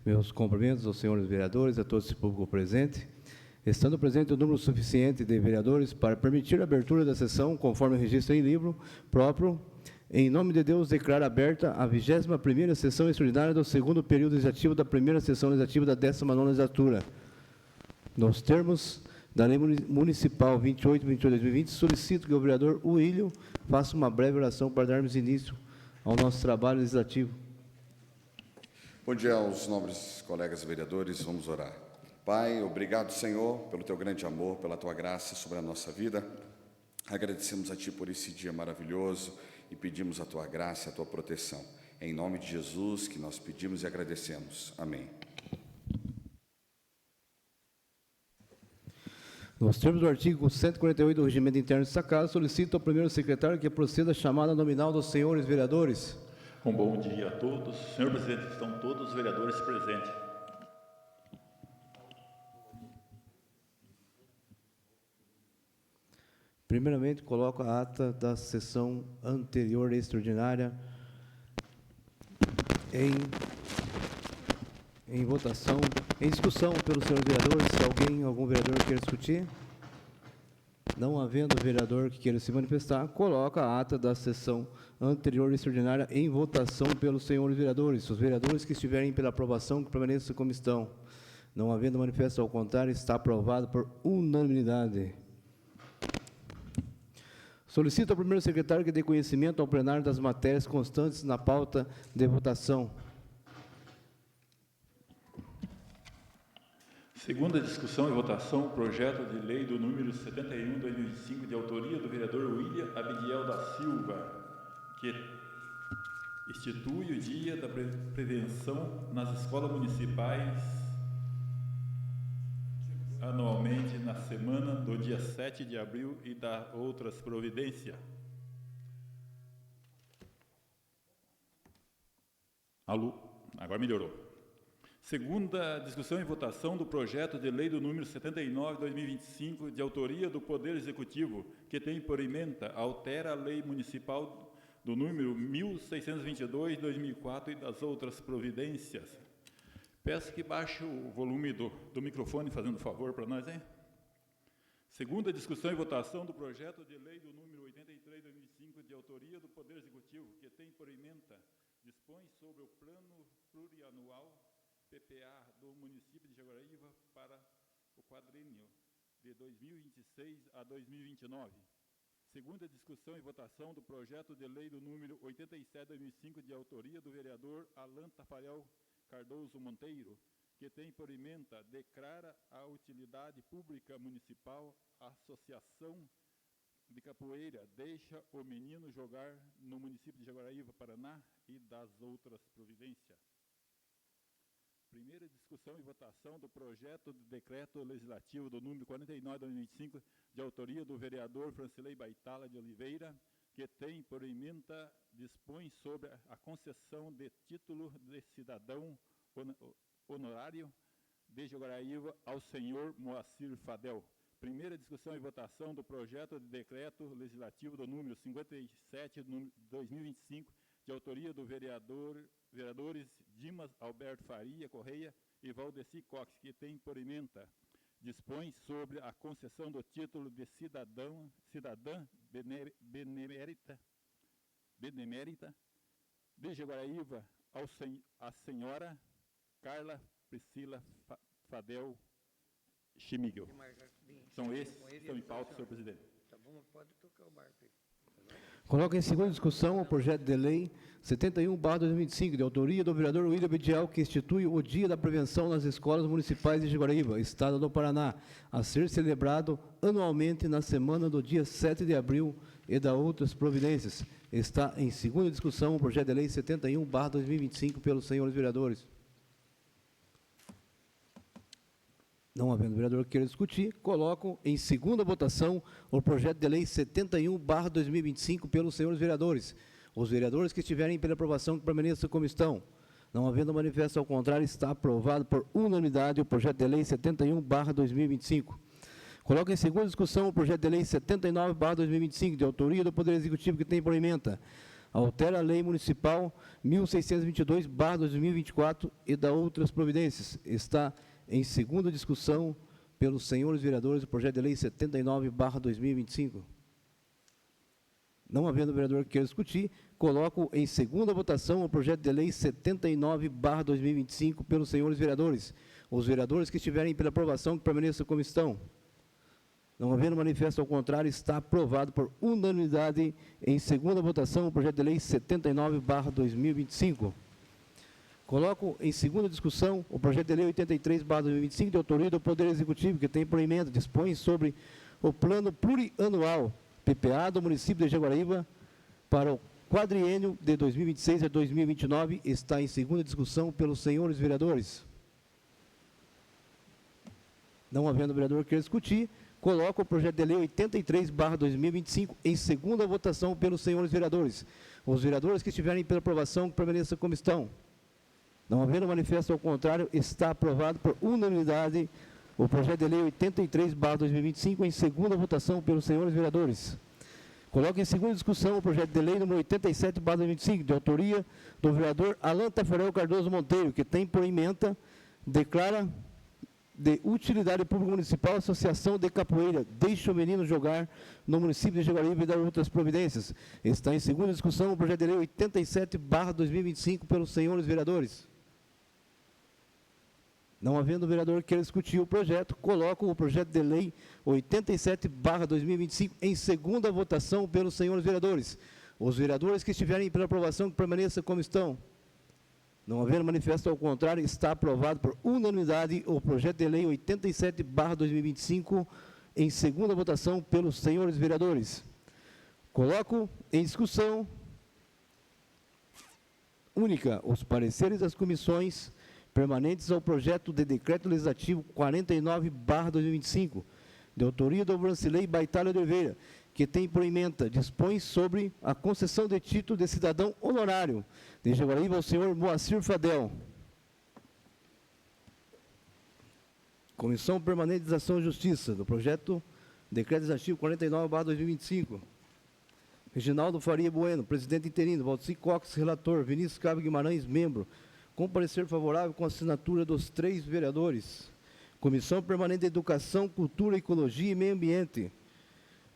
Meus cumprimentos aos senhores vereadores, a todo esse público presente. Estando presente o número suficiente de vereadores para permitir a abertura da sessão, conforme o registro em livro próprio, em nome de Deus, declaro aberta a 21ª sessão extraordinária do segundo período legislativo da primeira sessão legislativa da 19ª legislatura. Nos termos da Lei Municipal 28/28/2020, solicito que o vereador Uílio faça uma breve oração para darmos início ao nosso trabalho legislativo. Bom dia aos nobres colegas vereadores, vamos orar. Pai, obrigado, Senhor, pelo Teu grande amor, pela Tua graça sobre a nossa vida. Agradecemos a Ti por esse dia maravilhoso e pedimos a Tua graça e a Tua proteção. É em nome de Jesus que nós pedimos e agradecemos. Amém. Nos termos do artigo 148 do Regimento Interno desta Casa, solicito ao primeiro secretário que proceda a chamada nominal dos senhores vereadores. Um bom dia a todos. Senhor presidente, estão todos os vereadores presentes. Primeiramente, coloco a ata da sessão anterior extraordinária em votação, em discussão pelos senhores vereadores. Se algum vereador queira discutir, não havendo vereador que queira se manifestar, coloca a ata da sessão anterior extraordinária em votação pelos senhores vereadores. Os vereadores que estiverem pela aprovação, que permaneçam como estão. Não havendo manifesto ao contrário, está aprovado por unanimidade. Solicito ao primeiro secretário que dê conhecimento ao plenário das matérias constantes na pauta de votação. Segunda discussão e votação, o projeto de lei do número 71/2025, de autoria do vereador William Abidiel da Silva, que institui o Dia da Prevenção nas escolas municipais anualmente na semana do dia 7 de abril e da outras providências. Alô, agora melhorou. Segunda discussão e votação do projeto de lei do número 79/2025, de autoria do Poder Executivo, que tem por ementa, altera a lei municipal do número 1622/2004 e das outras providências. Peço que baixe o volume do microfone, fazendo favor para nós, hein? Segunda discussão e votação do projeto de lei do número 83/2005, de autoria do Poder Executivo, que tem por ementa, dispõe sobre o plano plurianual PPA do município de Jaguaraíva para o quadrênio de 2026 a 2029. Segunda discussão e votação do projeto de lei do número 87/2005, de autoria do vereador Alan Tafarel Cardoso Monteiro, que tem por ementa, declara a utilidade pública municipal a Associação de Capoeira Deixa o Menino Jogar no município de Jaguaraíva, Paraná, e das outras providências. Primeira discussão e votação do projeto de decreto legislativo do número 49/2025, de autoria do vereador Francilei Baitala de Oliveira, que tem por ementa, dispõe sobre a concessão de título de cidadão honorário de Jaguaraíva ao senhor Moacir Fadel. Primeira discussão e votação do projeto de decreto legislativo do número 57/2025, de autoria do vereadores Dimas Alberto Faria Correia e Valdeci Cox, que tem por ementa, dispõe sobre a concessão do título de cidadã benemérita de Jaguaraíva à senhora Carla Priscila Fadel Schmigel. São esses que estão em pauta, senhor presidente. Tá bom, pode tocar o barco aí. Coloca em segunda discussão o projeto de lei 71/2025, de autoria do vereador William Abidiel, que institui o Dia da Prevenção nas escolas municipais de Jaguaraíva, Estado do Paraná, a ser celebrado anualmente na semana do dia 7 de abril e da outras providências. Está em segunda discussão o projeto de lei 71/2025 pelos senhores vereadores. Não havendo vereador que queira discutir, coloco em segunda votação o projeto de lei 71/2025 pelos senhores vereadores. Os vereadores que estiverem pela aprovação, que permaneçam como estão. Não havendo manifesto ao contrário, está aprovado por unanimidade o projeto de lei 71/2025. Coloco em segunda discussão o projeto de lei 79/2025, de autoria do Poder Executivo, que tem por ementa, altera a Lei Municipal 1622/2024 e dá outras providências. Está em segunda discussão pelos senhores vereadores o projeto de lei 79/2025. Não havendo vereador que queira discutir, coloco em segunda votação o projeto de lei 79/2025 pelos senhores vereadores. Os vereadores que estiverem pela aprovação, que permaneçam como estão. Não havendo manifesto ao contrário, está aprovado por unanimidade em segunda votação o projeto de lei 79/2025. Coloco em segunda discussão o projeto de lei 83/2025, de autoria do Poder Executivo, que tem por emenda, dispõe sobre o plano plurianual PPA do município de Jaguaraíva para o quadriênio de 2026 a 2029, está em segunda discussão pelos senhores vereadores. Não havendo vereador que queira discutir, coloco o projeto de lei 83/2025 em segunda votação pelos senhores vereadores. Os vereadores que estiverem pela aprovação, que permaneçam como estão. Não havendo manifesto ao contrário, está aprovado por unanimidade o projeto de lei 83/2025 em segunda votação pelos senhores vereadores. Coloco em segunda discussão o projeto de lei número 87/2025, de autoria do vereador Alan Tafarel Cardoso Monteiro, que tem por ementa, declara de utilidade pública municipal a Associação de Capoeira Deixa o Menino Jogar no município de Jaguaraíva e dar outras providências. Está em segunda discussão o projeto de lei 87/2025 pelos senhores vereadores. Não havendo vereador que queira discutir o projeto, coloco o projeto de lei 87/2025 em segunda votação pelos senhores vereadores. Os vereadores que estiverem pela aprovação, que permaneçam como estão. Não havendo manifesto ao contrário, está aprovado por unanimidade o projeto de lei 87/2025 em segunda votação pelos senhores vereadores. Coloco em discussão única os pareceres das comissões permanentes ao projeto de decreto legislativo 49/2025, de autoria do Vrancilei Baitala de Oliveira, que tem por ementa, dispõe sobre a concessão de título de cidadão honorário de Jaguaraíva ao senhor Moacir Fadel. Comissão Permanente de Ação e Justiça, do projeto decreto legislativo 49/2025. Reginaldo Faria Bueno, presidente interino. Valci Cox, relator. Vinícius Cabo Guimarães, membro. Com parecer favorável com a assinatura dos 3 vereadores. Comissão Permanente de Educação, Cultura, Ecologia e Meio Ambiente.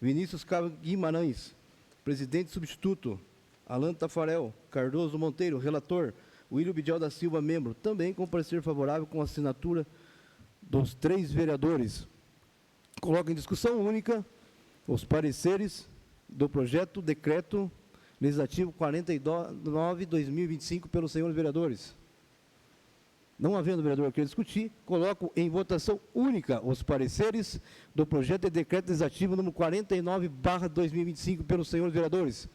Vinícius Cabo Guimarães, presidente substituto. Alan Tafarel Cardoso Monteiro, relator. William Bidial da Silva, membro. Também com parecer favorável com a assinatura dos 3 vereadores. Coloco em discussão única os pareceres do projeto decreto legislativo 49/2025 pelos senhores vereadores. Não havendo vereador que queira discutir, coloco em votação única os pareceres do projeto de decreto legislativo número 49/2025 pelos senhores vereadores.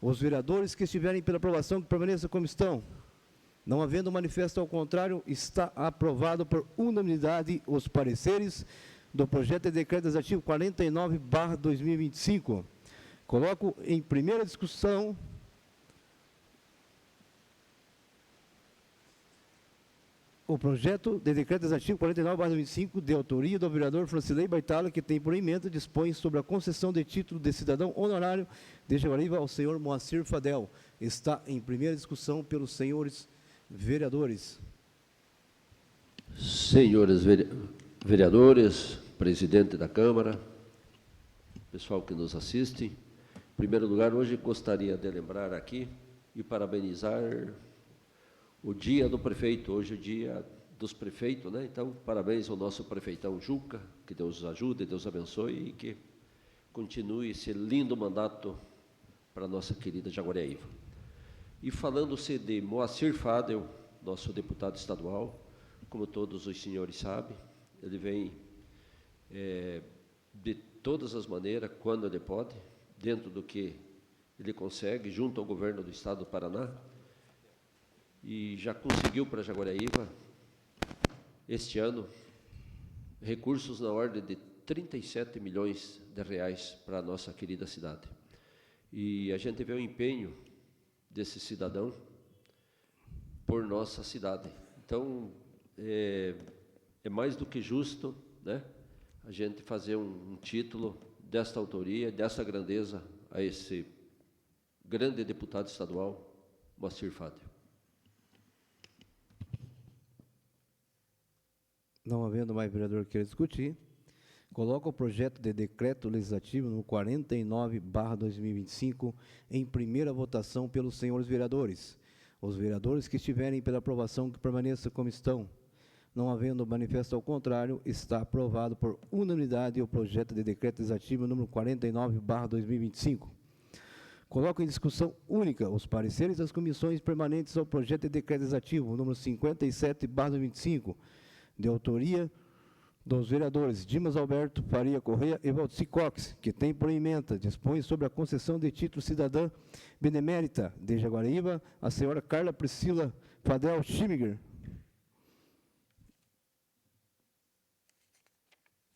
Os vereadores que estiverem pela aprovação, que permaneçam como estão. Não havendo manifesto ao contrário, está aprovado por unanimidade os pareceres do projeto de decreto legislativo 49/2025. Coloco em primeira discussão o projeto de decreto legislativo 49/2025, de autoria do vereador Francilei Baitala, que tem por ementa, dispõe sobre a concessão de título de cidadão honorário de Jaguaraíva ao senhor Moacir Fadel. Está em primeira discussão pelos senhores vereadores. Senhores vereadores, presidente da Câmara, pessoal que nos assiste, em primeiro lugar, hoje gostaria de lembrar aqui e parabenizar o dia do prefeito, hoje é o dia dos prefeitos, né? Então, parabéns ao nosso prefeitão Juca, que Deus ajude, Deus abençoe e que continue esse lindo mandato para a nossa querida Jaguaraíva. E falando-se de Moacir Fadel, nosso deputado estadual, como todos os senhores sabem, ele vem de todas as maneiras, quando ele pode, dentro do que ele consegue, junto ao governo do estado do Paraná, e já conseguiu para Jaguaraíva, este ano, recursos na ordem de 37 milhões de reais para a nossa querida cidade. E a gente vê o empenho desse cidadão por nossa cidade. Então, é mais do que justo, né, a gente fazer um título desta autoria, dessa grandeza a esse grande deputado estadual, Moacir Fábio. Não havendo mais vereador que queira discutir, coloco o projeto de decreto legislativo no 49/2025 em primeira votação pelos senhores vereadores. Os vereadores que estiverem pela aprovação que permaneçam como estão. Não havendo manifesto ao contrário, está aprovado por unanimidade o projeto de decreto legislativo número 49/2025. Coloco em discussão única os pareceres das comissões permanentes ao projeto de decreto legislativo número 57/2025, de autoria dos vereadores Dimas Alberto Faria Correia e Valdeci Cox, que tem por ementa, dispõe sobre a concessão de título cidadã benemérita de Jaguariúna, a senhora Carla Priscila Fadel Schimiger.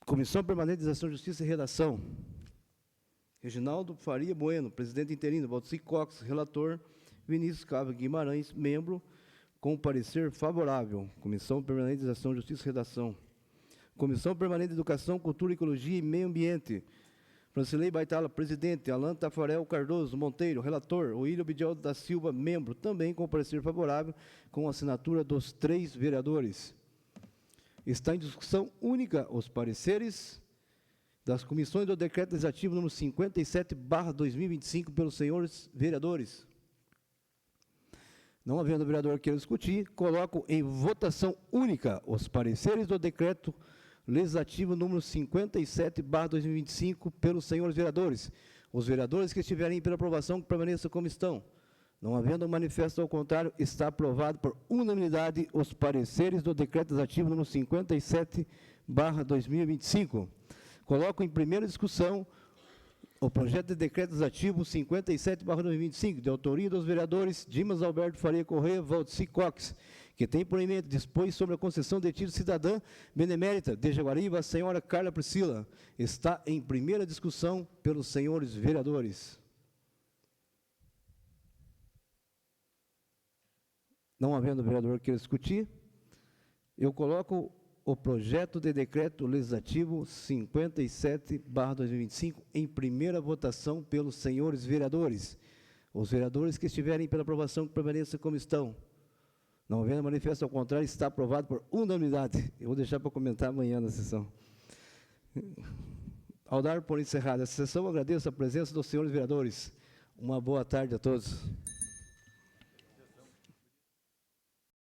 Comissão Permanente de Ação, Justiça e Redação. Reginaldo Faria Bueno, presidente interino, Valdeci Cox, relator, Vinícius Cava Guimarães, membro, com parecer favorável. Comissão Permanente de Ação, Justiça e Redação. Comissão Permanente de Educação, Cultura, Ecologia e Meio Ambiente. Francilei Baitala, presidente. Alan Tafarel Cardoso Monteiro, relator. William Bidiel da Silva, membro, também com parecer favorável, com assinatura dos 3 vereadores. Está em discussão única os pareceres das comissões do decreto legislativo número 57/2025 pelos senhores vereadores. Não havendo vereador que queira discutir, coloco em votação única os pareceres do decreto legislativo número 57/2025 pelos senhores vereadores. Os vereadores que estiverem pela aprovação que permaneçam como estão. Não havendo manifesto ao contrário, está aprovado por unanimidade os pareceres do decreto legislativo número 57/2025. Coloco em primeira discussão o projeto de decreto legislativo 57/2025, de autoria dos vereadores Dimas Alberto Faria Correia, Valdeci Cox, que tem por emenda, dispõe sobre a concessão de título cidadã benemérita de Jaguariúna, a senhora Carla Priscila. Está em primeira discussão pelos senhores vereadores. Não havendo vereador que queira discutir, eu coloco o projeto de decreto legislativo 57/2025 em primeira votação pelos senhores vereadores. Os vereadores que estiverem pela aprovação que permaneçam como estão. Não havendo manifesto ao contrário, está aprovado por unanimidade. Eu vou deixar para comentar amanhã na sessão. Ao dar por encerrada essa sessão, agradeço a presença dos senhores vereadores. Uma boa tarde a todos.